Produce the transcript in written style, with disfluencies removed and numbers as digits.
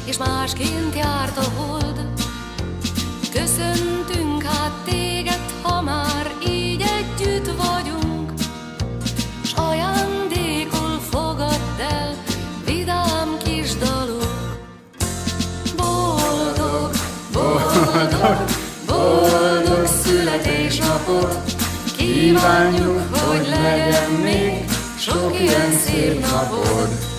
és másként járt a hold. Köszöntünk hát téged, ha már így együtt vagyunk, s ajándékul fogadd el vidám kis dalunk. Boldog, boldog, boldog születésnapot kívánjuk, hogy legyen még sok ilyen szép napod.